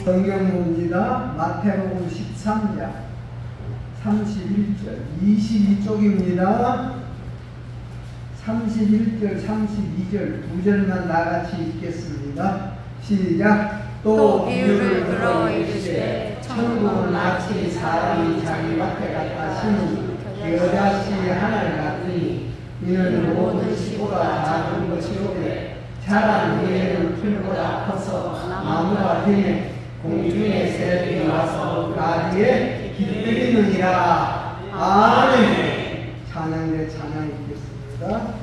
성경문지다 마태복음 13장 31절 22쪽입니다. 31절 32절 두 절만 나같이 읽겠습니다. 시작. 또 비유를 들어 이르시되 천국은 마치 사람이 자기 밭에 갖다 심은 겨자씨 하나를 같으니 이는 모든 씨보다 작은 것이 오되 자란 후에는 풀보다 커서 나무가 되매 공중의 새들이 와서 가지에 깃들이느니라. 아멘. 찬양대 찬양 읽겠습니다.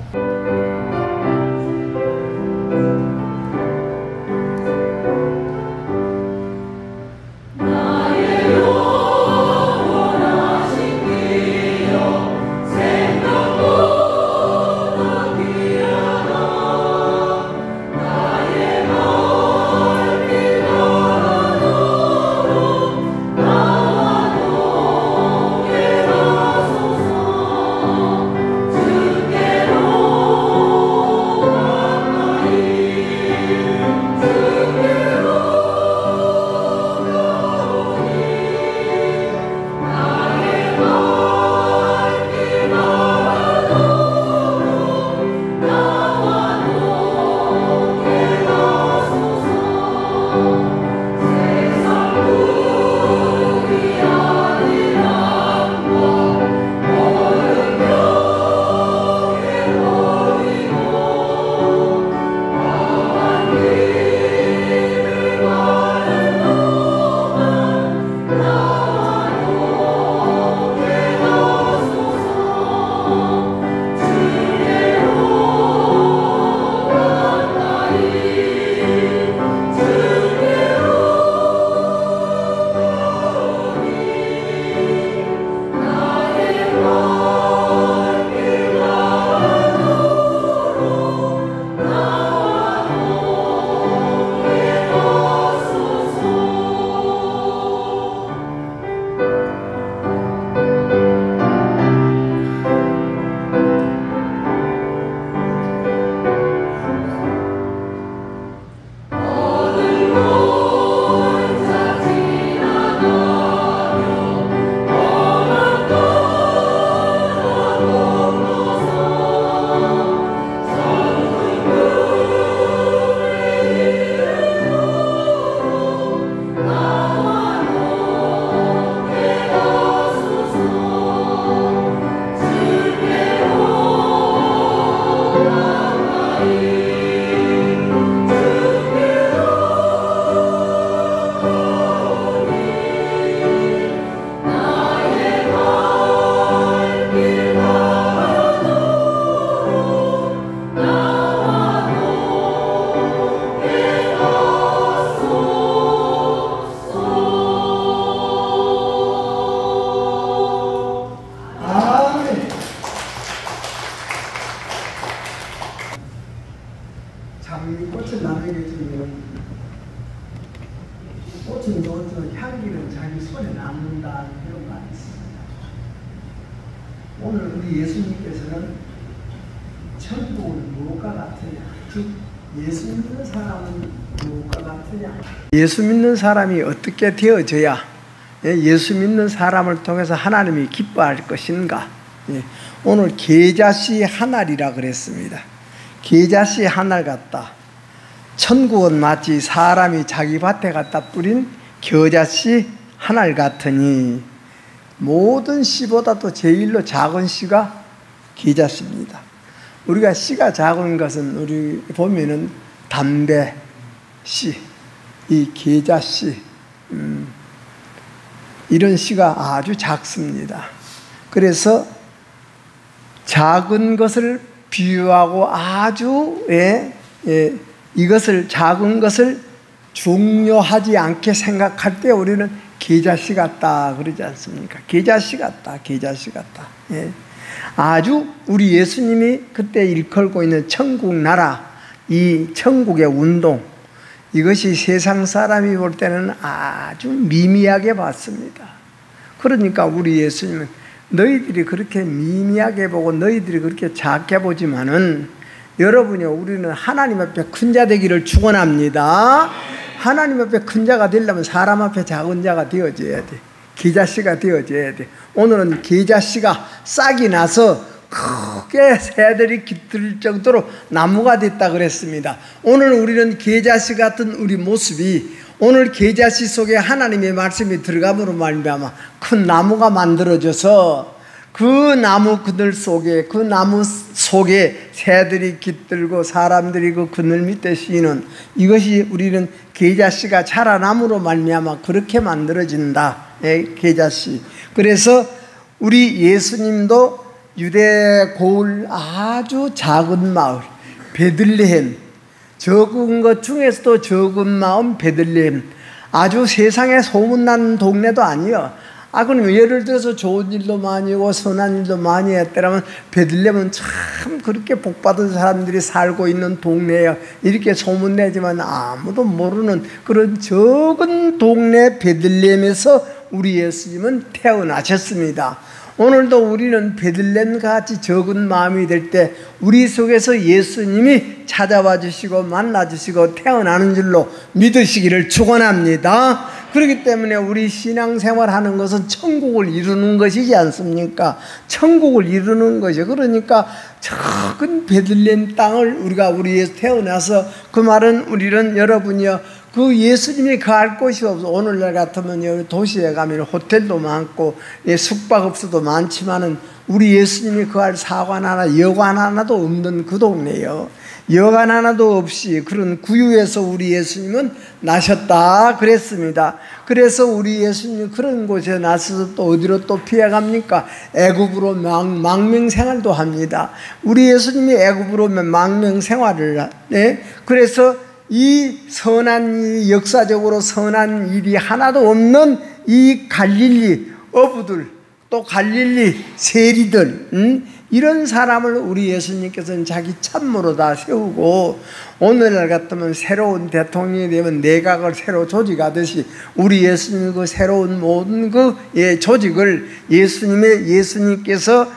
꽃을 나누어주면 꽃은 좋지만 향기는 자기 손에 남는다 이런 말이 있습니다. 오늘 우리 예수님께서는 천국은 무엇과 같으냐, 즉 예수 믿는 사람은 무엇과 같으냐, 예수 믿는 사람이 어떻게 되어져야 예수 믿는 사람을 통해서 하나님이 기뻐할 것인가. 오늘 계자씨 하늘이라 그랬습니다. 계자씨 하늘 같다. 천국은 마치 사람이 자기 밭에 갖다 뿌린 겨자씨 하늘 같으니 모든 씨보다도 제일로 작은 씨가 계자씨입니다. 우리가 씨가 작은 것은 우리 보면은 담배 씨, 이 계자씨, 이런 씨가 아주 작습니다. 그래서 작은 것을 비유하고 아주 이것을 작은 것을 중요하지 않게 생각할 때 우리는 계자씨 같다 그러지 않습니까? 계자씨 같다, 계자씨 같다. 아주 우리 예수님이 그때 일컬고 있는 천국 나라, 이 천국의 운동, 이것이 세상 사람이 볼 때는 아주 미미하게 봤습니다. 그러니까 우리 예수님은 너희들이 그렇게 미미하게 보고 너희들이 그렇게 작게 보지만은 여러분이 우리는 하나님 앞에 큰 자 되기를 축원합니다. 하나님 앞에 큰 자가 되려면 사람 앞에 작은 자가 되어져야 돼. 계자씨가 되어져야 돼. 오늘은 계자씨가 싹이 나서 크게 새들이 깃들 정도로 나무가 됐다 그랬습니다. 오늘 우리는 계자씨 같은 우리 모습이 오늘 계자씨 속에 하나님의 말씀이 들어감으로 말미암아 큰 나무가 만들어져서 그 나무 그늘 속에, 그 나무 속에 새들이 깃들고 사람들이 그 그늘 밑에 쉬는, 이것이 우리는 계자씨가 자라남으로 말미암아 그렇게 만들어진다. 계자씨. 그래서 우리 예수님도 유대 고을 아주 작은 마을 베들레헴, 적은 것 중에서도 적은 마음 베들레헴, 아주 세상에 소문난 동네도 아니요. 그럼 예를 들어서 좋은 일도 많이 하고 선한 일도 많이 했더라면 베들레헴은 참 그렇게 복받은 사람들이 살고 있는 동네야 이렇게 소문내지만 아무도 모르는 그런 적은 동네 베들레헴에서 우리 예수님은 태어나셨습니다. 오늘도 우리는 베들레헴 같이 적은 마음이 될 때 우리 속에서 예수님이 찾아와 주시고 만나 주시고 태어나는 줄로 믿으시기를 축원합니다. 그렇기 때문에 우리 신앙생활 하는 것은 천국을 이루는 것이지 않습니까? 천국을 이루는 것이죠. 그러니까 작은 베들레헴 땅을 우리에서 태어나서, 그 말은 우리는 여러분이요, 그 예수님이 거할 곳이 없어. 오늘날 같으면 도시에 가면 호텔도 많고 숙박업소도 많지만은 우리 예수님이 거할 사관 하나, 여관 하나도 없는 그 동네요. 여관 하나도 없이 그런 구유에서 우리 예수님은 나셨다 그랬습니다. 그래서 우리 예수님이 그런 곳에 나서서 또 어디로 또 피해갑니까? 애굽으로 망명생활도 합니다. 우리 예수님이 애굽으로 망명생활을 그래서 이 선한, 역사적으로 선한 일이 하나도 없는 이 갈릴리 어부들, 또 갈릴리 세리들, 이런 사람을 우리 예수님께서는 자기 참모로 다 세우고, 오늘날 같으면 새로운 대통령이 되면 내각을 새로 조직하듯이 우리 예수님 그 새로운 모든 그 조직을 예수님께서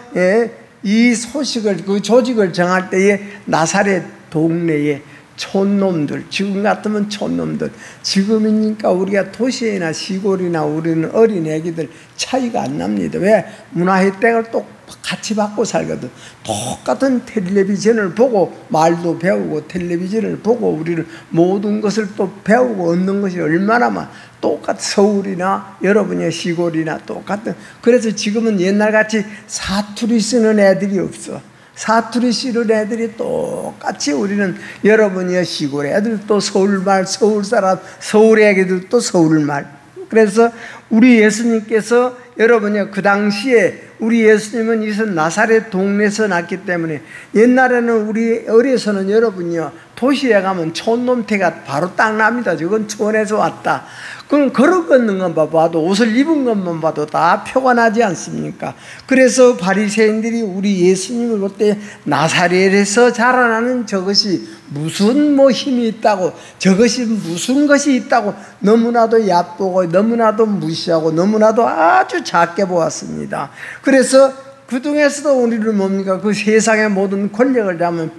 이 소식을, 그 조직을 정할 때에 나사렛 동네에 촌놈들, 지금 같으면 촌놈들, 지금이니까 우리가 도시나 시골이나 우리는 어린 애기들 차이가 안 납니다. 왜? 문화 혜택을 또 같이 받고 살거든. 똑같은 텔레비전을 보고 말도 배우고 텔레비전을 보고 우리는 모든 것을 또 배우고 얻는 것이 얼마나 많아. 똑같은 서울이나 여러분의 시골이나 똑같은. 그래서 지금은 옛날같이 사투리 쓰는 애들이 없어. 사투리 쓰는 애들이 똑같이 우리는 여러분이 시골 애들도 서울말, 서울사람, 서울 애기들도 서울말. 그래서 우리 예수님께서 여러분이 그 당시에 우리 예수님은 이 나사렛 동네에서 났기 때문에 옛날에는 우리 어려서는 여러분이요 도시에 가면 촌놈태가 바로 딱 납니다. 저건 촌에서 왔다. 그럼 걸어걷는 것만 봐도, 옷을 입은 것만 봐도 다 표가 나지 않습니까? 그래서 바리새인들이 우리 예수님을 볼 때 나사렛에서 자라나는 저것이 무슨 힘이 있다고, 저것이 무슨 것이 있다고 너무나도 얕보고 너무나도 무시하고 너무나도 아주 작게 보았습니다. 그래서 그 중에서도 우리는 뭡니까? 그 세상의 모든 권력을 잡으면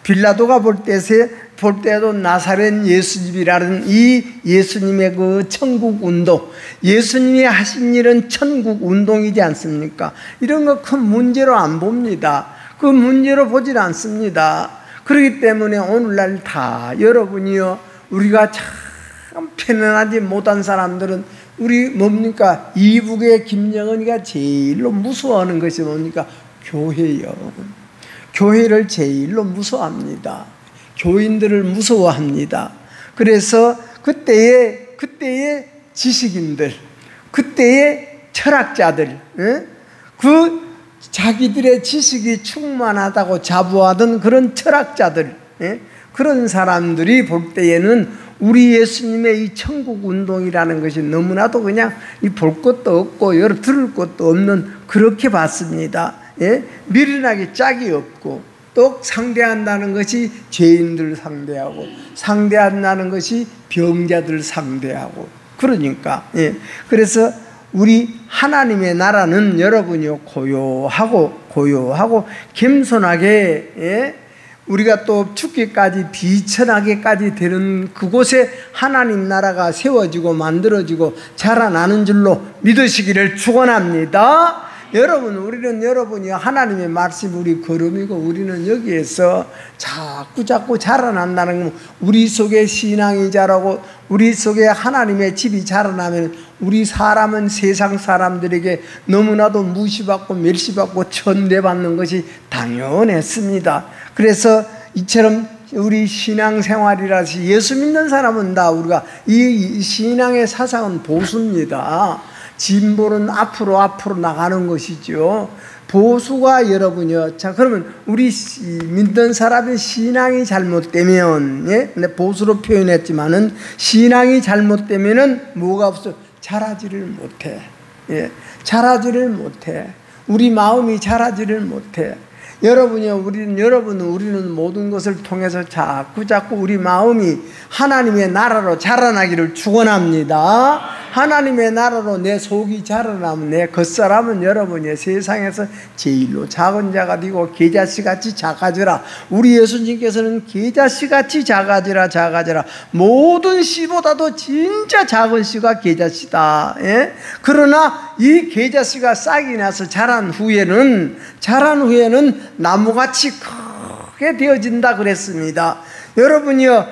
빌라도가 볼 때도 나사렛 예수집이라는 이 예수님의 그 천국 운동, 예수님이 하신 일은 천국 운동이지 않습니까? 이런 거 큰 문제로 안 봅니다. 그 문제로 보질 않습니다. 그렇기 때문에 오늘날 다 여러분이요, 우리가 참 편안하지 못한 사람들은 우리 뭡니까? 이북의 김정은이가 제일로 무서워하는 것이 뭡니까? 교회요. 교회를 제일로 무서워합니다. 교인들을 무서워합니다. 그래서 그때의 지식인들, 그때의 철학자들, 그 자기들의 지식이 충만하다고 자부하던 그런 철학자들, 그런 사람들이 볼 때에는 우리 예수님의 이 천국 운동이라는 것이 너무나도 그냥 볼 것도 없고 들을 것도 없는, 그렇게 봤습니다. 미련하게 짝이 없고, 또 상대한다는 것이 죄인들 상대하고, 상대한다는 것이 병자들 상대하고, 그러니까 그래서 우리 하나님의 나라는 여러분이 고요하고 겸손하게 우리가 또 죽기까지 비천하게까지 되는 그곳에 하나님 나라가 세워지고 만들어지고 자라나는 줄로 믿으시기를 축원합니다. 여러분, 우리는 여러분이 하나님의 말씀 우리 걸음이고 우리는 여기에서 자꾸 자라난다는 건 우리 속에 신앙이 자라고 우리 속에 하나님의 집이 자라나면 우리 사람은 세상 사람들에게 너무나도 무시받고 멸시받고 천대받는 것이 당연했습니다. 그래서 이처럼 우리 신앙생활이라서 예수 믿는 사람은 다 우리가 이 신앙의 사상은 보수입니다. 진보는 앞으로 나가는 것이죠. 보수가 여러분이요. 자, 그러면 우리 믿는 사람의 신앙이 잘못되면, 예? 근데 보수로 표현했지만은 신앙이 잘못되면은 뭐가 없어? 자라지를 못해. 예. 자라지를 못해. 우리 마음이 자라지를 못해. 여러분이요, 우리는 모든 것을 통해서 자꾸 우리 마음이 하나님의 나라로 자라나기를 축원합니다. 하나님의 나라로 내 속이 자라나면 내 겉사람은 여러분이 세상에서 제일로 작은 자가 되고 계자씨같이 작아지라. 우리 예수님께서는 계자씨같이 작아지라. 모든 씨보다도 진짜 작은 씨가 계자씨다. 예? 그러나 이 계자씨가 싹이 나서 자란 후에는 나무같이 크게 되어진다 그랬습니다. 여러분이요,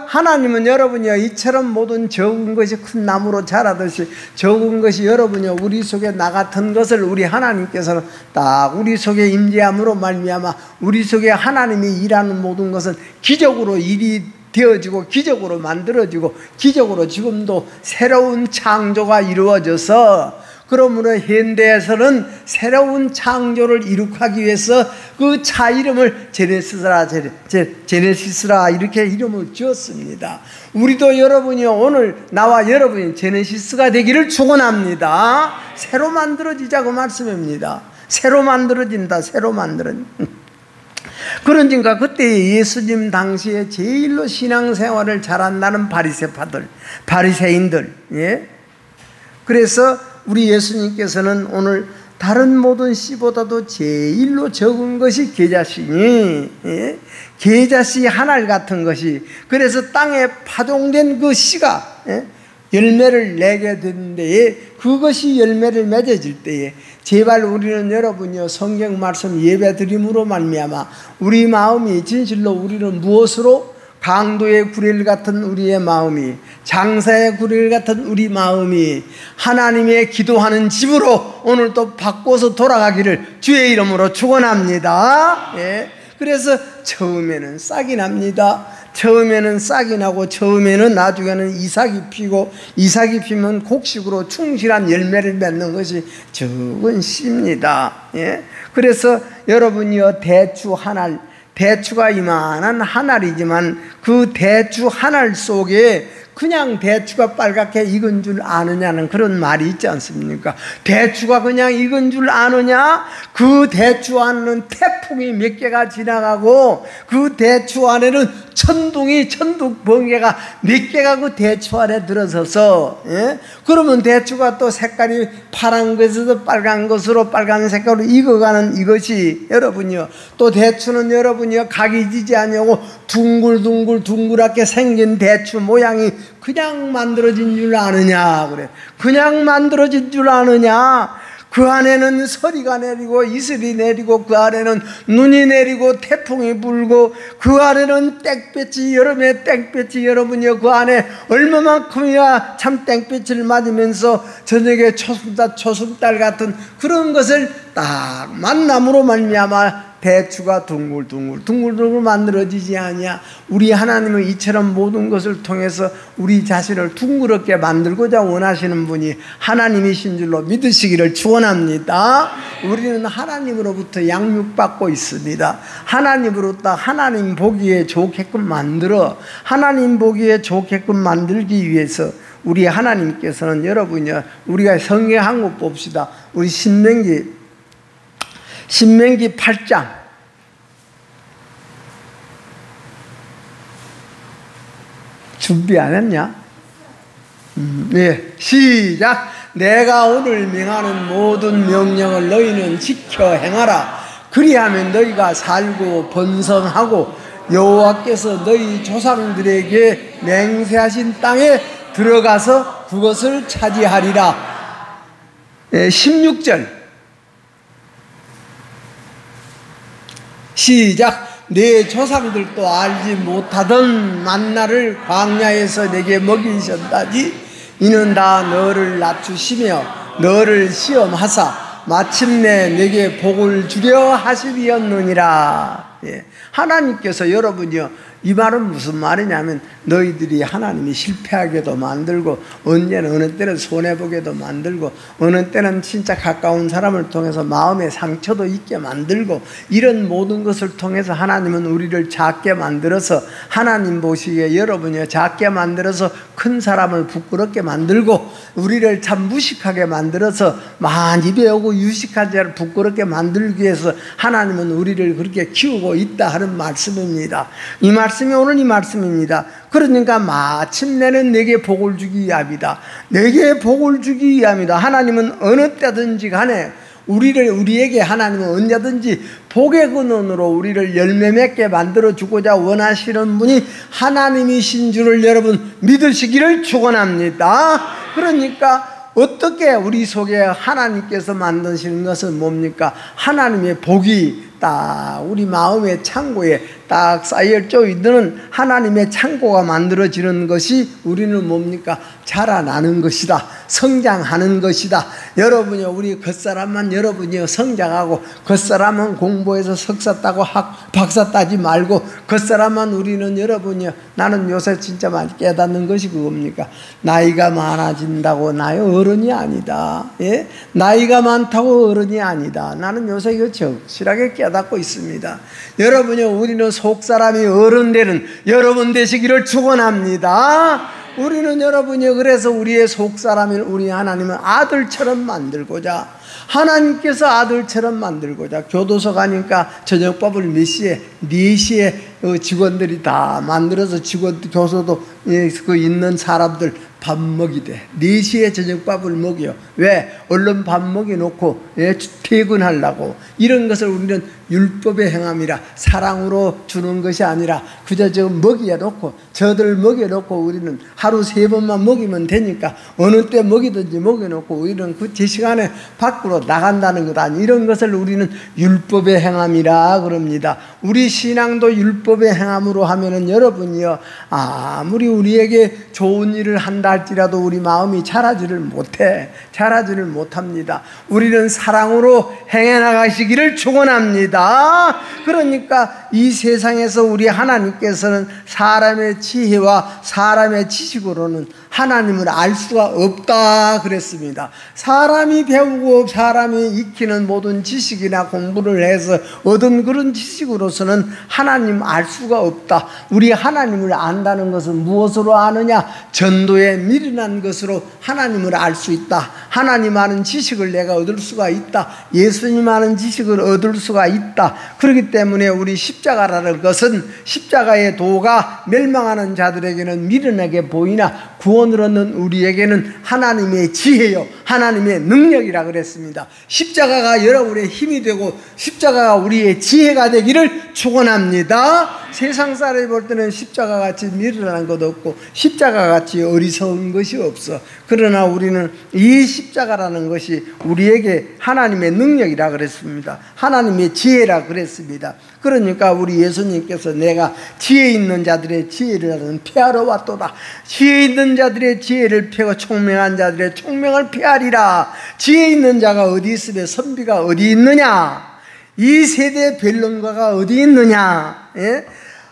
하나님은 여러분이요, 이처럼 모든 적은 것이 큰 나무로 자라듯이 적은 것이 여러분이요, 우리 속에 나 같은 것을 우리 하나님께서는 딱 우리 속에 임재함으로 말미암아 우리 속에 하나님이 일하는 모든 것은 기적으로 일이 되어지고 기적으로 만들어지고 기적으로 지금도 새로운 창조가 이루어져서 그러므로 현대에서는 새로운 창조를 이룩하기 위해서 그 차 이름을 제네시스라 이렇게 이름을 지었습니다. 우리도 여러분이요, 오늘 나와 여러분이 제네시스가 되기를 축원합니다. 새로 만들어지자고 말씀입니다. 새로 만들어진다. 그런지가 그때 예수님 당시에 제일로 신앙생활을 잘한다는 바리새인들, 예? 그래서 우리 예수님께서는 오늘 다른 모든 씨보다도 제일로 적은 것이 계자씨니, 예? 계자씨 하나 같은 것이, 그래서 땅에 파종된 그 씨가, 예? 열매를 내게 되는데 그것이 열매를 맺어질 때에 제발 우리는 여러분이요, 성경 말씀 예배 드림으로 말미암아 우리 마음이 진실로 우리는 무엇으로 강도의 구레일 같은 우리의 마음이, 장사의 구레일 같은 우리 마음이 하나님의 기도하는 집으로 오늘 또 바꿔서 돌아가기를 주의 이름으로 축원합니다. 예. 그래서 처음에는 싹이 납니다. 처음에는 싹이 나고 처음에는 나중에는 이삭이 피고 이삭이 피면 곡식으로 충실한 열매를 맺는 것이 적은 씨입니다. 예. 그래서 여러분이요, 대추가 이만한 한 알이지만 그 대추 한 알 속에 그냥 대추가 빨갛게 익은 줄 아느냐는 그런 말이 있지 않습니까? 대추가 그냥 익은 줄 아느냐? 그 대추 안에는 태풍이 몇 개가 지나가고 그 대추 안에는 천둥 번개가 몇 개가 그 대추 안에 들어서서, 예? 그러면 대추가 또 색깔이 파란 것에서 빨간 것으로 빨간 색깔로 익어가는 이것이 여러분이요, 또 대추는 여러분이요, 각이 지지 않냐고 둥글하게 생긴 대추 모양이 그냥 만들어진 줄 아느냐 그래. 그냥 만들어진 줄 아느냐. 그 안에는 서리가 내리고 이슬이 내리고 그 안에는 눈이 내리고 태풍이 불고 그 안에는 땡볕이 여름에 땡볕이 여러분이요, 그 안에 얼마만큼이나 참 땡볕을 맞으면서 저녁에 초승달 같은 그런 것을 딱 만남으로 말미암아 대추가 둥글둥글 만들어지지 않냐. 우리 하나님은 이처럼 모든 것을 통해서 우리 자신을 둥그렇게 만들고자 원하시는 분이 하나님이신 줄로 믿으시기를 축원합니다. 우리는 하나님으로부터 양육받고 있습니다. 하나님으로부터 하나님 보기에 좋게끔 하나님 보기에 좋게끔 만들기 위해서 우리 하나님께서는 여러분이요, 우리가 성경 한 국 봅시다. 우리 신명기 8장 준비 안 했냐? 네, 시작. 내가 오늘 명하는 모든 명령을 너희는 지켜 행하라. 그리하면 너희가 살고 번성하고 여호와께서 너희 조상들에게 맹세하신 땅에 들어가서 그것을 차지하리라. 16절 시작. 내 조상들도 알지 못하던 만나를 광야에서 내게 먹이셨다니 이는 다 너를 낮추시며 너를 시험하사 마침내 내게 복을 주려 하심이었느니라. 하나님께서 여러분이요, 이 말은 무슨 말이냐면 너희들이 하나님이 실패하게도 만들고 언제는 어느 때는 손해보게도 만들고 어느 때는 진짜 가까운 사람을 통해서 마음의 상처도 있게 만들고 이런 모든 것을 통해서 하나님은 우리를 작게 만들어서 하나님 보시기에 여러분이 작게 만들어서 큰 사람을 부끄럽게 만들고 우리를 참 무식하게 만들어서 많이 배우고 유식한 자를 부끄럽게 만들기 위해서 하나님은 우리를 그렇게 키우고 있다 하는 말씀입니다. 이 말씀이 오늘 이 말씀입니다. 그러니까 마침내는 내게 복을 주기 위함이다. 내게 복을 주기 위함이다. 하나님은 어느 때든지 간에 우리에게 하나님은 언제든지 복의 근원으로 우리를 열매 맺게 만들어 주고자 원하시는 분이 하나님이신 줄을 여러분 믿으시기를 축원합니다. 그러니까 어떻게 우리 속에 하나님께서 만드시는 것은 뭡니까? 하나님의 복이 딱 우리 마음의 창고에 딱 쌓여져 있는 하나님의 창고가 만들어지는 것이 우리는 뭡니까? 자라나는 것이다. 성장하는 것이다. 여러분이 우리 겉사람만 여러분이 성장하고 겉사람은 공부해서 석사 따고 박사 따지 말고 겉사람만 우리는 여러분이 나는 요새 진짜 많이 깨닫는 것이 그겁니까? 나이가 많아진다고 나의 어른이 아니다. 예? 나이가 많다고 어른이 아니다. 나는 요새 이거 적실하게 깨닫고 있습니다. 여러분이 우리는 속사람이 어른 되는 여러분 되시기를 축원합니다. 우리는 여러분이 그래서 우리의 속사람을 우리 하나님은 아들처럼 만들고자 하나님께서 아들처럼 만들고자 교도소 가니까 저녁밥을 몇 시에? 4시에 직원들이 다 만들어서 교도소도 그 있는 사람들 밥 먹이대. 4시에 저녁밥을 먹여. 왜? 얼른 밥 먹여놓고 퇴근하려고. 이런 것을 우리는 율법의 행함이라 사랑으로 주는 것이 아니라 그저 먹여놓고 저들 먹여놓고 우리는 하루 3번만 먹이면 되니까 어느 때 먹이든지 먹여놓고 우리는 그 제 시간에 밖으로 나간다는 것 아니. 이런 것을 우리는 율법의 행함이라 그럽니다. 우리 신앙도 율법의 행함으로 하면은 여러분이요, 아무리 우리에게 좋은 일을 한다 할지라도 우리 마음이 자라지를 못합니다. 우리는 사랑으로 행해 나가시기를 축원합니다. 그러니까 이 세상에서 우리 하나님께서는 사람의 지혜와 사람의 지식으로는 하나님을 알 수가 없다 그랬습니다. 사람이 배우고 사람이 익히는 모든 지식이나 공부를 해서 얻은 그런 지식으로서는 하나님 알 수가 없다. 우리 하나님을 안다는 것은 무엇으로 아느냐? 전도에 미련한 것으로 하나님을 알 수 있다. 하나님 아는 지식을 내가 얻을 수가 있다. 예수님 아는 지식을 얻을 수가 있다. 그렇기 때문에 우리 십자가라는 것은 십자가의 도가 멸망하는 자들에게는 미련하게 보이나 구원을 얻는 우리에게는 하나님의 지혜요 하나님의 능력이라 그랬습니다. 십자가가 여러분의 힘이 되고 십자가가 우리의 지혜가 되기를 축원합니다. 세상 사람이 볼 때는 십자가같이 미련한 것 없고 십자가같이 어리석은 것이 없어. 그러나 우리는 이 십자가라는 것이 우리에게 하나님의 능력이라 그랬습니다. 하나님의 지혜라 그랬습니다. 그러니까 우리 예수님께서 내가 지혜 있는 자들의 지혜를 폐하러 왔도다. 지혜 있는 자들의 지혜를 폐고 총명한 자들의 총명을 폐하리라. 지혜 있는 자가 어디 있으며 선비가 어디 있느냐? 이 세대 변론가가 어디 있느냐? 예?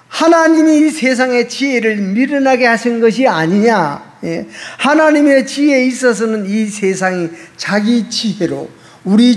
하나님이 이 세상의 지혜를 미련하게 하신 것이 아니냐? 예? 하나님의 지혜에 있어서는 이 세상이 자기 지혜로 우리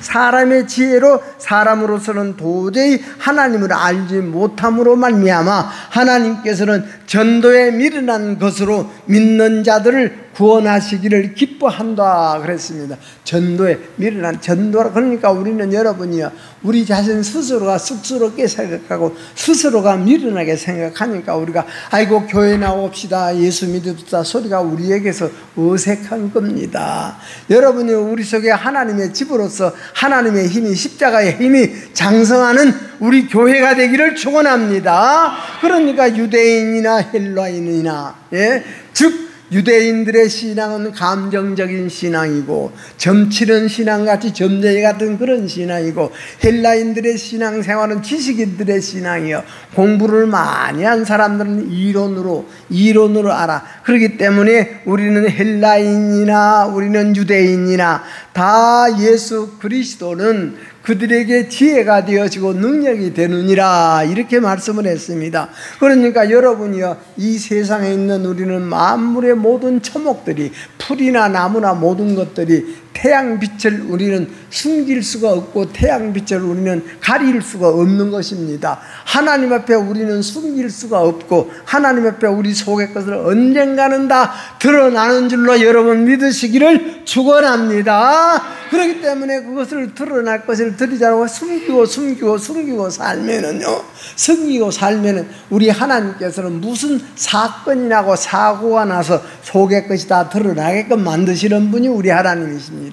사람의 지혜로 사람으로서는 도저히 하나님을 알지 못함으로 말미암아 하나님께서는 전도에 미련한 것으로 믿는 자들을 구원하시기를 기뻐한다 그랬습니다. 전도에 미련한 전도라. 그러니까 우리는 여러분이요, 우리 자신 스스로가 쑥스럽게 생각하고 스스로가 미련하게 생각하니까 우리가 아이고 교회 나옵시다, 예수 믿읍시다 소리가 우리에게서 어색한 겁니다. 여러분이 우리 속에 하나님의 집으로서 하나님의 힘이, 십자가의 힘이 장성하는 우리 교회가 되기를 축원합니다. 그러니까 유대인이나 헬라인이나, 즉 유대인들의 신앙은 감정적인 신앙이고 점치는 신앙같이 점쟁이 같은 그런 신앙이고, 헬라인들의 신앙생활은 지식인들의 신앙이요, 공부를 많이 한 사람들은 이론으로 알아. 그렇기 때문에 우리는 헬라인이나 우리는 유대인이나 다 예수 그리스도는 그들에게 지혜가 되어지고 능력이 되느니라, 이렇게 말씀을 했습니다. 그러니까 여러분이요, 이 세상에 있는 우리는 만물의 모든 초목들이, 풀이나 나무나 모든 것들이 태양빛을 우리는 숨길 수가 없고 태양빛을 우리는 가릴 수가 없는 것입니다. 하나님 앞에 우리는 숨길 수가 없고 하나님 앞에 우리 속의 것을 언젠가는 다 드러나는 줄로 여러분 믿으시기를 축원합니다. 그렇기 때문에 그것을 드러날 것을 드리자고 숨기고 살면은 우리 하나님께서는 무슨 사건이 나고 사고가 나서 속의 것이 다 드러나게끔 만드시는 분이 우리 하나님이십니다.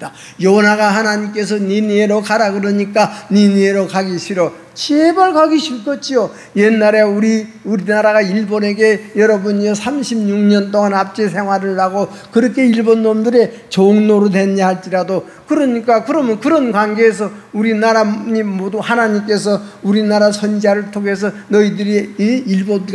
요나가 하나님께서 니느웨로 가라 그러니까 니느웨로 가기 싫어. 제발 가기 싫겠지요. 옛날에 우리나라가 일본에게 여러분이요 36년 동안 압제 생활을 하고 그렇게 일본 놈들의 종로로 됐냐 할지라도, 그러니까 그러면 그런 관계에서 우리나라님 모두 하나님께서 우리나라 선지자를 통해서 너희들이 일본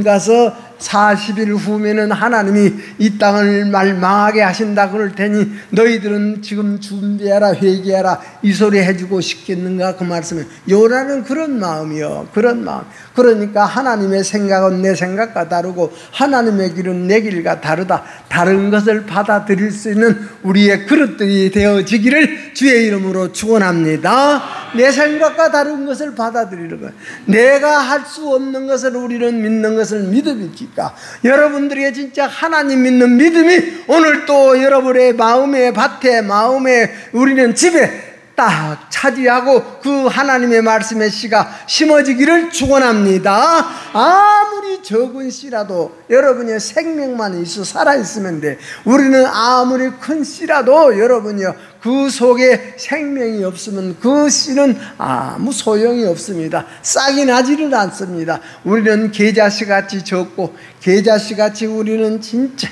가서 40일 후면은 하나님이 이 땅을 망하게 하신다 그럴 테니 너희들은 지금 준비해라, 회개해라, 이 소리 해주고 싶겠는가, 그 말씀을. 요나는 그런 마음이요, 그런 마음. 그러니까 하나님의 생각은 내 생각과 다르고 하나님의 길은 내 길과 다르다. 다른 것을 받아들일 수 있는 우리의 그릇들이 되어지기를 주의 이름으로 축원합니다. 내 생각과 다른 것을 받아들이는 것, 내가 할 수 없는 것을 우리는 믿는 것을 믿음입니까? 여러분들의 진짜 하나님 믿는 믿음이 오늘 또 여러분의 마음의 밭에, 마음의 우리는 집에 딱 차지하고 그 하나님의 말씀의 씨가 심어지기를 축원합니다. 아무리 적은 씨라도 여러분의 생명만 있어 살아있으면 돼. 우리는 아무리 큰 씨라도 여러분이요, 그 속에 생명이 없으면 그 씨는 아무 소용이 없습니다. 싹이 나지를 않습니다. 우리는 계자씨같이 적고 계자씨같이 우리는 진짜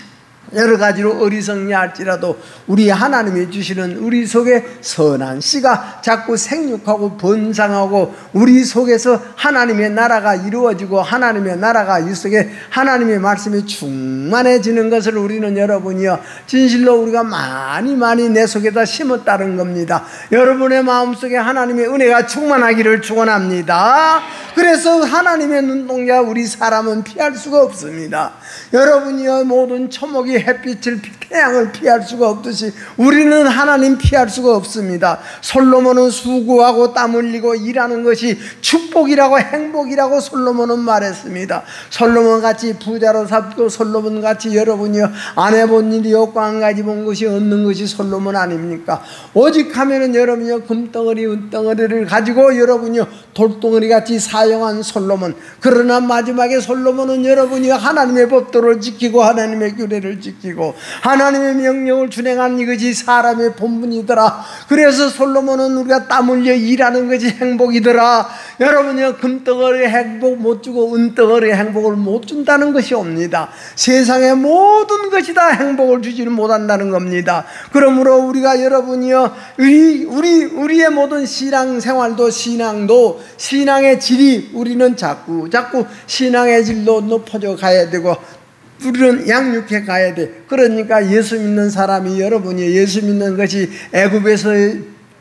여러 가지로 어리석냐 할지라도 우리 하나님이 주시는 우리 속에 선한 씨가 자꾸 생육하고 번성하고 우리 속에서 하나님의 나라가 이루어지고 하나님의 나라가 이 속에 하나님의 말씀이 충만해지는 것을 우리는 여러분이요, 진실로 우리가 많이 내 속에다 심었다는 겁니다. 여러분의 마음속에 하나님의 은혜가 충만하기를 축원합니다. 그래서 하나님의 눈동자 우리 사람은 피할 수가 없습니다. 여러분이요, 모든 초목이 햇빛을, 태양을 피할 수가 없듯이 우리는 하나님 피할 수가 없습니다. 솔로몬은 수고하고 땀 흘리고 일하는 것이 축복이라고 행복이라고 솔로몬은 말했습니다. 솔로몬같이 부자로 살고 솔로몬같이 여러분이요 안 해본 일이 없고 한 가지 본 것이 없는 것이 솔로몬 아닙니까? 오직 하면은 여러분이요 금덩어리 은덩어리를 가지고 여러분이요 돌덩어리같이 사용한 솔로몬. 그러나 마지막에 솔로몬은 여러분이요 하나님의 법도를 지키고 하나님의 규례를 지키고 하나님의 명령을 준행한 이것이 사람의 본분이더라. 그래서 솔로몬은 우리가 땀 흘려 일하는 것이 행복이더라. 여러분이요 금덩어리의 행복 못 주고 은덩어리의 행복을 못 준다는 것이 옵니다. 세상의 모든 것이 다 행복을 주지는 못한다는 겁니다. 그러므로 우리가 여러분이요 우리의 모든 신앙생활도 신앙도 신앙의 질이 우리는 자꾸 신앙의 질도 높아져 가야 되고 우리는 양육해 가야 돼. 그러니까 예수 믿는 사람이 여러분이 예수 믿는 것이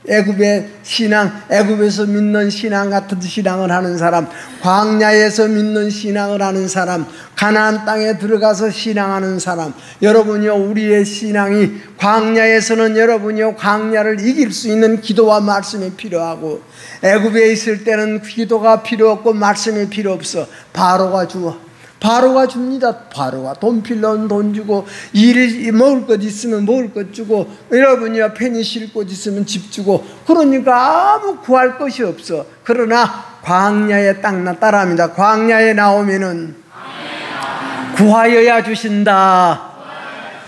애굽의 신앙, 애굽에서 믿는 신앙 같은 신앙을 하는 사람, 광야에서 믿는 신앙을 하는 사람, 가나안 땅에 들어가서 신앙하는 사람, 여러분이요 우리의 신앙이 광야에서는 여러분이요 광야를 이길 수 있는 기도와 말씀이 필요하고, 애굽에 있을 때는 기도가 필요 없고 말씀이 필요 없어. 바로가 죽어. 바로가 줍니다. 바로가 돈 필요한 돈 주고, 먹을 것 있으면 먹을 것 주고, 여러분이야 편히 쉴 곳 있으면 집 주고, 그러니까 아무 구할 것이 없어. 그러나 광야의 땅 따라합니다. 광야에 나오면은 구하여야 주신다.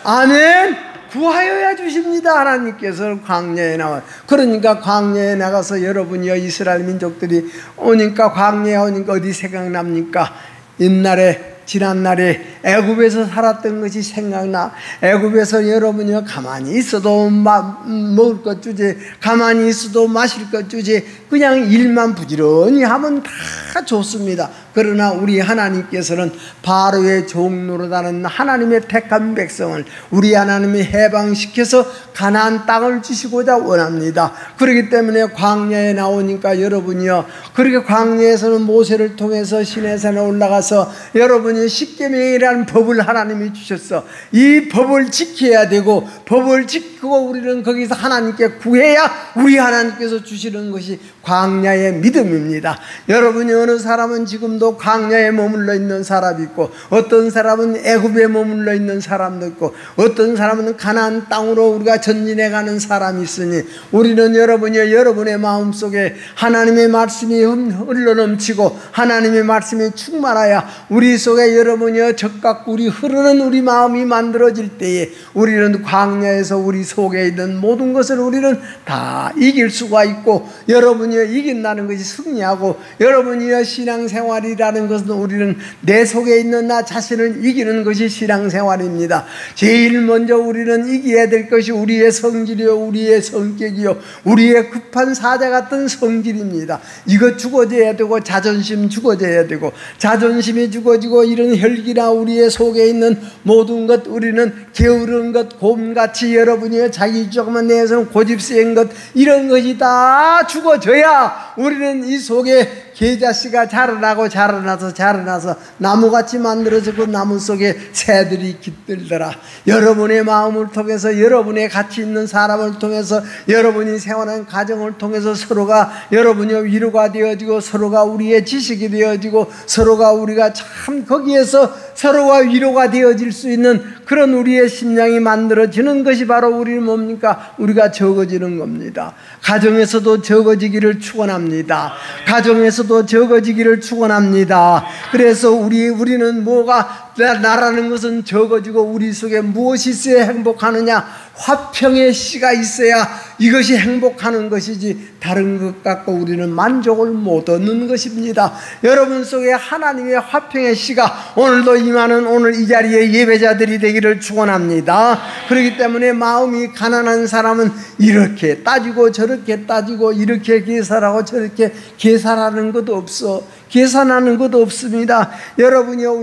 아멘. 구하여야 주십니다. 하나님께서 광야에 나와. 그러니까 광야에 나가서 여러분이요 이스라엘 민족들이 오니까, 광야에 오니까 어디 생각납니까? 옛날에, 지난날에 애굽에서 살았던 것이 생각나. 애굽에서 여러분이 가만히 있어도 먹을 것 주지, 가만히 있어도 마실 것 주지, 그냥 일만 부지런히 하면 다 좋습니다. 그러나 우리 하나님께서는 바로의 종노릇하는 하나님의 택한 백성을 우리 하나님이 해방시켜서 가나안 땅을 주시고자 원합니다. 그렇기 때문에 광야에 나오니까 여러분이요, 그렇게 광야에서는 모세를 통해서 시내산에 올라가서 여러분이 십계명이라는 법을 하나님이 주셨어. 이 법을 지켜야 되고, 법을 지키고 우리는 거기서 하나님께 구해야 우리 하나님께서 주시는 것이 광야의 믿음입니다. 여러분이 어느 사람은 지금도 광야에 머물러 있는 사람이 있고, 어떤 사람은 애굽에 머물러 있는 사람도 있고, 어떤 사람은 가나안 땅으로 우리가 전진해 가는 사람이 있으니, 우리는 여러분이 여러분의 마음속에 하나님의 말씀이 흘러넘치고 하나님의 말씀이 충만하여 우리 속에 여러분이 적각 우리 흐르는 우리 마음이 만들어질 때에 우리는 광야에서 우리 속에 있는 모든 것을 우리는 다 이길 수가 있고, 여러분이 이긴다는 것이 승리하고, 여러분이 신앙생활이라는 것은 우리는 내 속에 있는 나 자신을 이기는 것이 신앙생활입니다. 제일 먼저 우리는 이겨야 될 것이 우리의 성질이요, 우리의 성격이요, 우리의 급한 사자 같은 성질입니다. 이거 죽어져야 되고, 자존심 죽어져야 되고, 자존심이 죽어지고 이런 혈기나 우리의 속에 있는 모든 것, 우리는 게으른 것, 곰같이 여러분이 자기 조금만 내서 고집센 것, 이런 것이 다 죽어져야 우리는 이 속에 계자씨가 자라나서 나무같이 만들어져 그 나무 속에 새들이 깃들더라. 여러분의 마음을 통해서, 여러분의 가치 있는 사람을 통해서, 여러분이 생활하는 가정을 통해서 서로가 여러분이 위로가 되어지고, 서로가 우리의 지식이 되어지고, 서로가 우리가 참 거기에서 서로가 위로가 되어질 수 있는 그런 우리의 심령이 만들어지는 것이 바로 우리는 뭡니까? 우리가 적어지는 겁니다. 가정에서도 적어지기를 축원합니다. 가정에서도 적어지기를 축원합니다. 그래서 우리는 뭐가 나라는 것은 적어지고, 우리 속에 무엇이 있어야 행복하느냐? 화평의 씨가 있어야 이것이 행복하는 것이지, 다른 것 갖고 우리는 만족을 못 얻는 것입니다. 여러분 속에 하나님의 화평의 씨가 오늘도 임하는 오늘 이 자리에 예배자들이 되기를 축원합니다. 그렇기 때문에 마음이 가난한 사람은 이렇게 따지고 저렇게 따지고, 이렇게 계산하고 저렇게 계산하는 것도 없어. 계산하는 것도 없습니다. 여러분이요,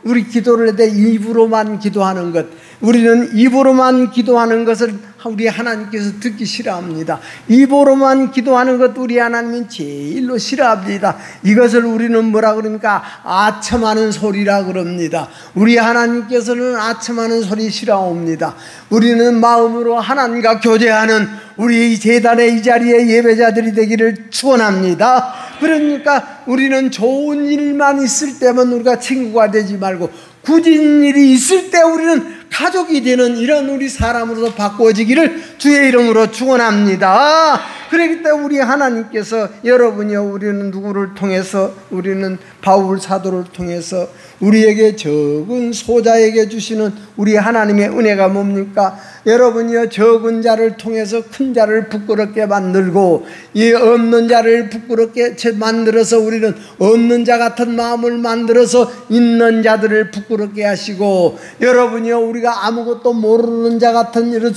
우리 기도를 할 때 입으로만 기도하는 것, 우리는 입으로만 기도하는 것을 우리 하나님께서 듣기 싫어합니다. 입으로만 기도하는 것 우리 하나님은 제일로 싫어합니다. 이것을 우리는 뭐라 그럽니까? 아첨하는 소리라 그럽니다. 우리 하나님께서는 아첨하는 소리 싫어합니다. 우리는 마음으로 하나님과 교제하는 우리 제단의 이 자리에 예배자들이 되기를 축원합니다. 그러니까 우리는 좋은 일만 있을 때만 우리가 친구가 되지 말고, 굳은 일이 있을 때 우리는 가족이 되는 이런 우리 사람으로 바꾸어지기를 주의 이름으로 축원합니다. 그렇기 때문에 우리 하나님께서 여러분이요, 우리는 누구를 통해서, 우리는 바울 사도를 통해서 우리에게 적은 소자에게 주시는 우리 하나님의 은혜가 뭡니까? 여러분이요, 적은 자를 통해서 큰 자를 부끄럽게 만들고, 이 없는 자를 부끄럽게 만들어서 우리는 없는 자 같은 마음을 만들어서 있는 자들을 부끄럽게 하시고, 여러분이요, 우리가 아무것도 모르는 자 같은 이런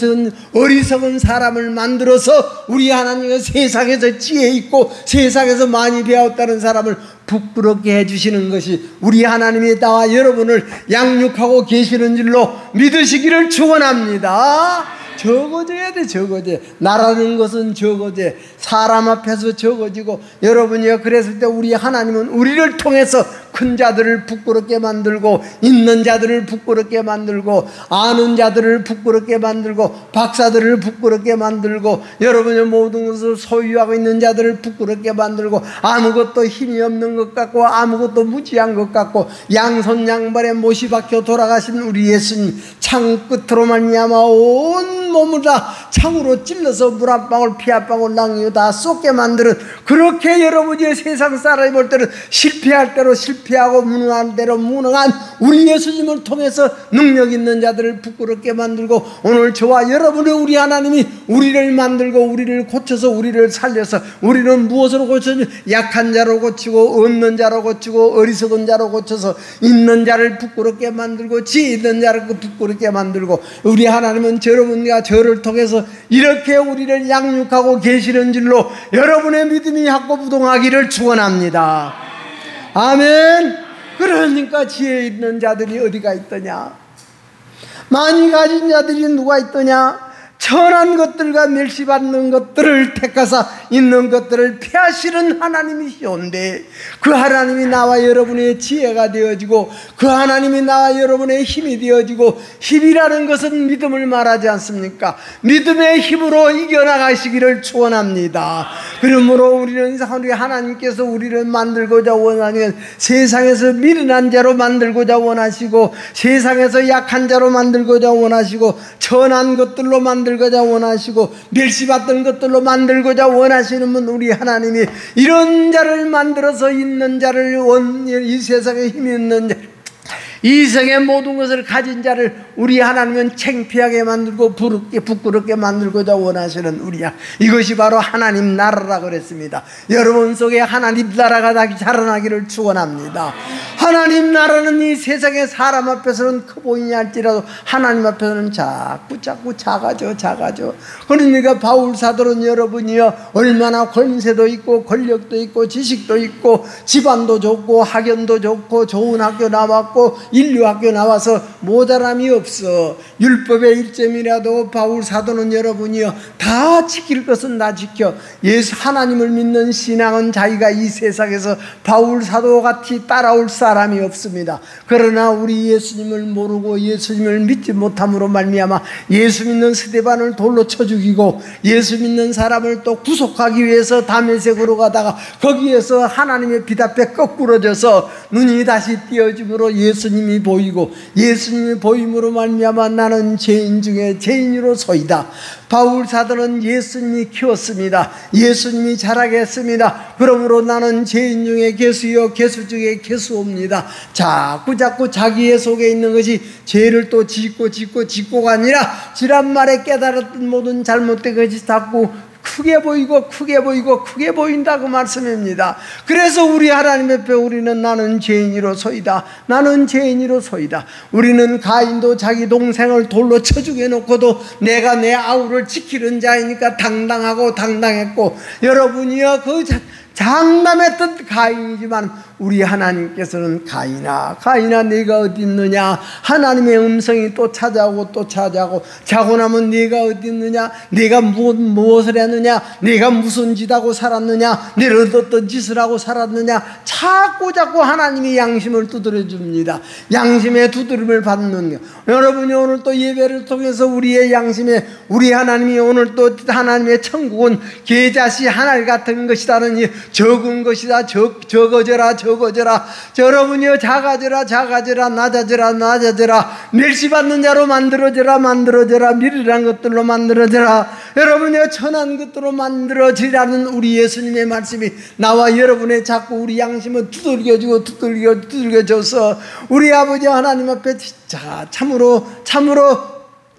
어리석은 사람을 만들어서 우리 하나님은 세상에서 지혜 있고 세상에서 많이 배웠다는 사람을 부끄럽게 해주시는 것이 우리 하나님이 나와 여러분을 양육하고 계시는 줄로 믿으시기를 축원합니다. 적어져야 돼. 적어져. 나라는 것은 적어져. 사람 앞에서 적어지고, 여러분이 그랬을 때 우리 하나님은 우리를 통해서 큰 자들을 부끄럽게 만들고, 있는 자들을 부끄럽게 만들고, 아는 자들을 부끄럽게 만들고, 박사들을 부끄럽게 만들고, 여러분의 모든 것을 소유하고 있는 자들을 부끄럽게 만들고, 아무것도 힘이 없는 것 같고 아무것도 무지한 것 같고, 양손 양발에 못이 박혀 돌아가신 우리 예수님, 창 끝으로 말미암아 온 몸을 다 창으로 찔러서 물 한 방울 피 한 방울 낭유 다 쏟게 만드는, 그렇게 여러분이 세상 사람이 볼 때는 실패할 대로 실패하고 무능한 대로 무능한 우리 예수님을 통해서 능력 있는 자들을 부끄럽게 만들고, 오늘 저와 여러분의 우리 하나님이 우리를 만들고 우리를 고쳐서 우리를 살려서, 우리는 무엇으로 고쳐서 약한 자로 고치고 없는 자로 고치고 어리석은 자로 고쳐서 있는 자를 부끄럽게 만들고 지혜 있는 자를 부끄럽게 만들고, 우리 하나님은 여러분과 저를 통해서 이렇게 우리를 양육하고 계시는 줄로 여러분의 믿음이 학고부동하기를 축원합니다. 아멘. 그러니까 지혜 있는 자들이 어디가 있더냐? 많이 가진 자들이 누가 있더냐? 천한 것들과 멸시받는 것들을 택하사 있는 것들을 폐하시는 하나님이시온데, 그 하나님이 나와 여러분의 지혜가 되어지고, 그 하나님이 나와 여러분의 힘이 되어지고, 힘이라는 것은 믿음을 말하지 않습니까? 믿음의 힘으로 이겨나가시기를 축원합니다. 그러므로 우리는 우리 하나님께서 우리를 만들고자 원하는, 세상에서 미련한 자로 만들고자 원하시고, 세상에서 약한 자로 만들고자 원하시고, 천한 것들로 만들고자 원하시고, 멸시받던 것들로 만들고자 원하시는 분, 우리 하나님이 이런 자를 만들어서 있는 자를, 이 세상에 힘이 있는 자, 이 세상의 모든 것을 가진 자를 우리 하나님은 창피하게 만들고 부끄럽게 만들고자 원하시는 우리야. 이것이 바로 하나님 나라라고 그랬습니다. 여러분 속에 하나님 나라가 자라나기를 축원합니다. 하나님 나라는 이 세상의 사람 앞에서는 커 보이냐 할지라도 하나님 앞에서는 자꾸 작아져. 그러니까 바울 사도는 여러분이요, 얼마나 권세도 있고 권력도 있고 지식도 있고 집안도 좋고 학연도 좋고 좋은 학교 나왔고 인류학교 나와서 모자람이 없어. 율법의 1점이라도 바울 사도는 여러분이요, 다 지킬 것은 다 지켜. 예수 하나님을 믿는 신앙은 자기가 이 세상에서 바울 사도 같이 따라올 사람이 없습니다. 그러나 우리 예수님을 모르고 예수님을 믿지 못함으로 말미암아 예수 믿는 스데반을 돌로 쳐 죽이고, 예수 믿는 사람을 또 구속하기 위해서 다메섹으로 가다가 거기에서 하나님의 빛 앞에 거꾸러져서 눈이 다시 띄어짐으로 예수님이 보이고, 예수님이 보임으로 말미암아 나는 죄인 중에 죄인으로소이다. 바울 사도는 예수님이 키웠습니다. 예수님이 자라게 했습니다. 그러므로 나는 죄인 중에 괴수요 괴수 중에 괴수옵니다. 자꾸 자기의 속에 있는 것이 죄를 또 짓고가 아니라 지난 말에 깨달았던 모든 잘못된 것이 자꾸 크게 보인다고 말씀입니다. 그래서 우리 하나님 앞에 우리는 나는 죄인이로소이다. 우리는 가인도 자기 동생을 돌로 쳐 죽여놓고도 내가 내 아우를 지키는 자이니까 당당했고, 여러분이요 그 장담했던 가인이지만 우리 하나님께서는 가인아 네가 어디 있느냐? 하나님의 음성이 또 찾아오고 자고 나면 네가 어디 있느냐? 네가 무엇을 했느냐? 네가 무슨 짓하고 살았느냐? 네가 어떤 짓을 하고 살았느냐? 자꾸 하나님이 양심을 두드려 줍니다. 양심의 두드림을 받는 것. 여러분이 오늘 또 예배를 통해서 우리의 양심에 우리 하나님이 오늘 또 하나님의 천국은 계자시 하늘 같은 것이다는 적은 것이다. 적어져라. 여러분이여 작아져라. 낮아져라. 멸시받는 자로 만들어져라. 미련한 것들로 만들어져라. 여러분이여 천한 것들로 만들어지라는 우리 예수님의 말씀이 나와 여러분의 자꾸 우리 양심을 두들겨줘서 우리 아버지 하나님 앞에 참으로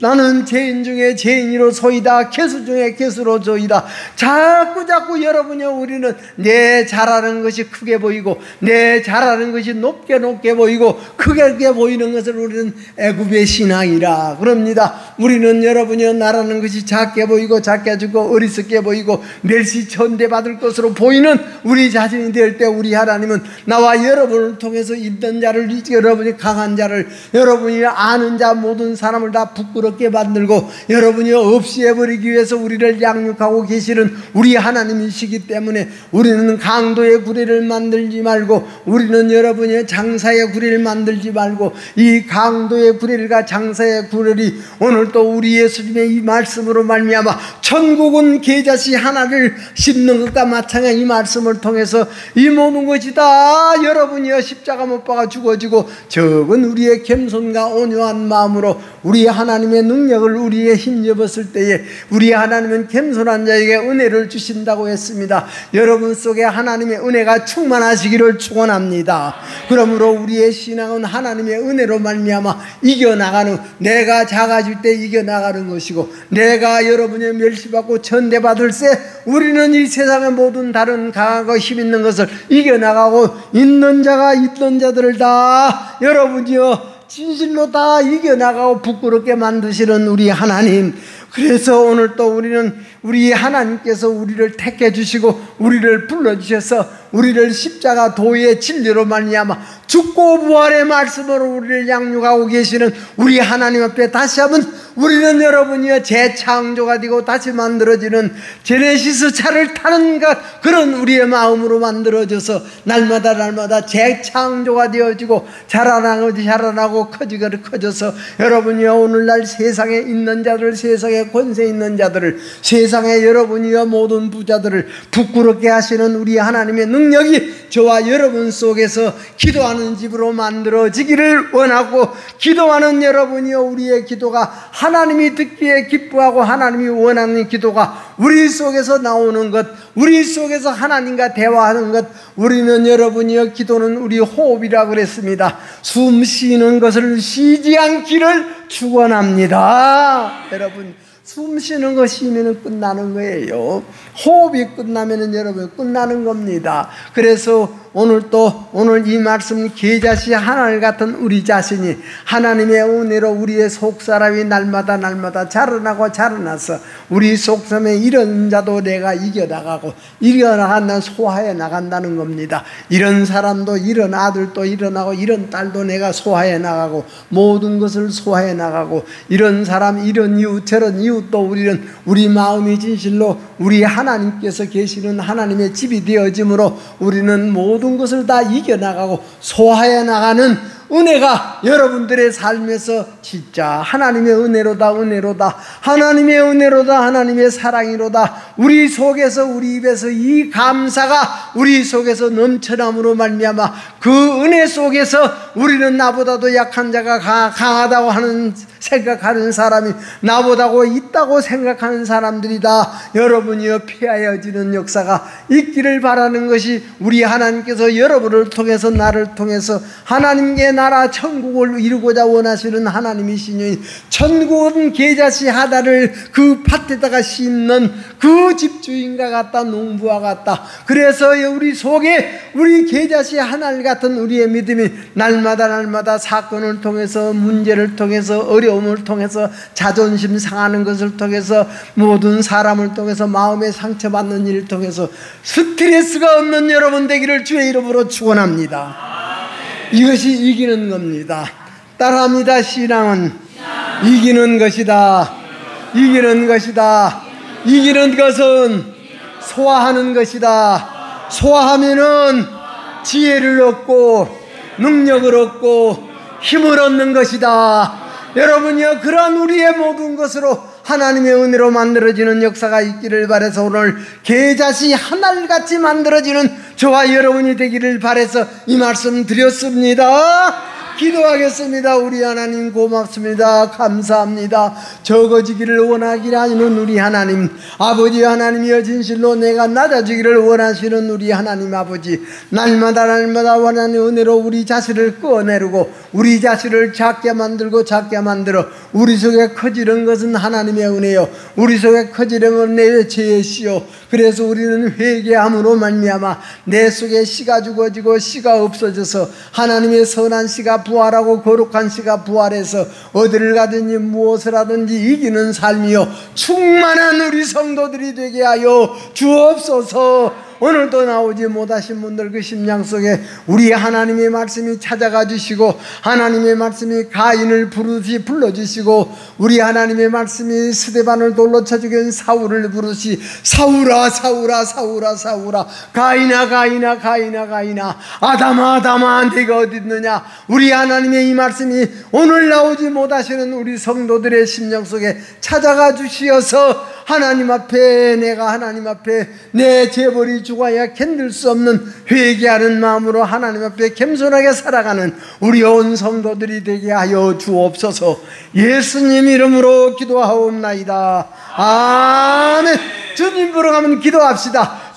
나는 죄인 중에 죄인이로소이다. 괴수 중에 괴수로소이다. 자꾸 여러분이요, 우리는 내 잘하는 것이 크게 보이고 내 잘하는 것이 높게 보이고 크게 보이는 것을 우리는 애굽의 신앙이라 그럽니다. 우리는 여러분이요, 나라는 것이 작게 보이고 작게 죽고 어리석게 보이고 멸시 천대받을 것으로 보이는 우리 자신이 될 때 우리 하나님은 나와 여러분을 통해서 있는 자를, 여러분이 강한 자를, 여러분이 아는 자 모든 사람을 다 부끄러 부끄럽게 만들고 여러분이 없이 해버리기 위해서 우리를 양육하고 계시는 우리 하나님이시기 때문에 우리는 강도의 구리를 만들지 말고, 우리는 여러분의 장사의 구리를 만들지 말고, 이 강도의 구리가 장사의 구리 오늘 또 우리 예수님의 이 말씀으로 말미암아 천국은 계자씨 하나를 심는 것과 마찬가지 이 말씀을 통해서 이 모든 것이 다 여러분이여 십자가 못 박아 죽어지고 적은 우리의 겸손과 온유한 마음으로 우리 하나님의 능력을 우리에 힘입었을 때에 우리 하나님은 겸손한 자에게 은혜를 주신다고 했습니다. 여러분 속에 하나님의 은혜가 충만하시기를 축원합니다. 그러므로 우리의 신앙은 하나님의 은혜로 말미암아 이겨나가는, 내가 작아질 때 이겨나가는 것이고, 내가 여러분의 멸시받고 천대받을 때 우리는 이 세상의 모든 다른 강하고 힘있는 것을 이겨나가고 있는 자가 있던 자들을 다 여러분이여 진실로 다 이겨나가고 부끄럽게 만드시는 우리 하나님, 그래서 오늘 또 우리는 우리 하나님께서 우리를 택해 주시고 우리를 불러주셔서 우리를 십자가 도의 진리로 말미암아 죽고 부활의 말씀으로 우리를 양육하고 계시는 우리 하나님 앞에 다시 한번 우리는 여러분이여 재창조가 되고 다시 만들어지는 제네시스 차를 타는 것, 그런 우리의 마음으로 만들어져서 날마다 재창조가 되어지고 자라나고 커져서 여러분이여 오늘날 세상에 있는 자들, 세상에 권세 있는 자들을, 세상에 여러분이여 모든 부자들을 부끄럽게 하시는 우리 하나님의 능력이 저와 여러분 속에서 기도하는 집으로 만들어지기를 원하고, 기도하는 여러분이여 우리의 기도가 하나님이 듣기에 기뻐하고 하나님이 원하는 기도가 우리 속에서 나오는 것, 우리 속에서 하나님과 대화하는 것, 우리는 여러분이여 기도는 우리 호흡이라고 그랬습니다. 숨 쉬는 것을 쉬지 않기를 축원합니다. 여러분, 숨 쉬는 거 쉬면 끝나는 거예요. 호흡이 끝나면 여러분 끝나는 겁니다. 그래서 오늘 이 말씀 계자씨 하나님 같은 우리 자신이 하나님의 은혜로 우리의 속사람이 날마다 자라나서 우리 속사람에 이런 자도 내가 이겨나가고 이겨나간다는 소화해 나간다는 겁니다. 이런 사람도 이런 아들도 일어나고 이런 딸도 내가 소화해 나가고 모든 것을 소화해 나가고, 이런 사람 이런 이웃 저런 이웃도 우리는 우리 마음이 진실로 우리 하나님께서 계시는 하나님의 집이 되어짐으로 우리는 모든 것을 다 이겨나가고 소화해 나가는 은혜가 여러분들의 삶에서 진짜 하나님의 은혜로다, 하나님의 은혜로다, 하나님의 사랑이로다. 우리 속에서, 우리 입에서 이 감사가 우리 속에서 넘쳐남으로 말미암아 그 은혜 속에서 우리는 나보다도 약한 자가 강하다고 생각하는 사람이 나보다도 있다고 생각하는 사람들이다 여러분이여 피하여지는 역사가 있기를 바라는 것이 우리 하나님께서 여러분을 통해서 나를 통해서 하나님께 나라 천국을 이루고자 원하시는 하나님이시니, 천국은 계자씨 하나를 그 밭에다가 심는 그 집주인과 같다, 농부와 같다. 그래서 우리 속에 우리 계자씨 하나님 같은 우리의 믿음이 날마다 사건을 통해서, 문제를 통해서, 어려움을 통해서, 자존심 상하는 것을 통해서, 모든 사람을 통해서, 마음에 상처받는 일을 통해서 스트레스가 없는 여러분 되기를 주의 이름으로 축원합니다. 이것이 이기는 겁니다. 따라합니다. 신앙은 이기는 것이다. 이기는 것이다. 이기는 것은 소화하는 것이다. 소화하면은 지혜를 얻고 능력을 얻고 힘을 얻는 것이다. 여러분이요, 그러한 우리의 모든 것으로 하나님의 은혜로 만들어지는 역사가 있기를 바라서 오늘 계자씨 하늘같이 만들어지는 저와 여러분이 되기를 바라서 이 말씀 드렸습니다. 기도하겠습니다. 우리 하나님 고맙습니다. 감사합니다. 적어지기를 원하기를 하는 우리 하나님 아버지, 하나님이여 진실로 내가 낮아지기를 원하시는 우리 하나님 아버지, 날마다 원하는 은혜로 우리 자신을 꺼내르고 우리 자신을 작게 만들어 우리 속에 커지는 것은 하나님의 은혜요, 우리 속에 커지는 건 내 죄시요. 그래서 우리는 회개함으로 말미암아 내 속에 씨가 죽어지고 씨가 없어져서 하나님의 선한 씨가 부활하고 거룩한 씨가 부활해서 어디를 가든지 무엇을 하든지 이기는 삶이요 충만한 우리 성도들이 되게 하여 주옵소서. 오늘도 나오지 못하신 분들 그 심령 속에 우리 하나님의 말씀이 찾아가 주시고, 하나님의 말씀이 가인을 불러주시고, 우리 하나님의 말씀이 스데반을 돌로 쳐 죽인 사울을 부르시, 사울아 사울아 사울아 사울아, 가인아 가인아 가인아 가인아, 아담아 아담아 네가 어디 있느냐. 우리 하나님의 이 말씀이 오늘 나오지 못하시는 우리 성도들의 심령 속에 찾아가 주시어서 하나님 앞에, 내가 하나님 앞에 내 재벌이 죽어야 견딜 수 없는 회개하는 마음으로 하나님 앞에 겸손하게 살아가는 우리 온 성도들이 되게 하여 주옵소서. 예수님 이름으로 기도하옵나이다. 아멘. 주님 부러 가면 기도합시다.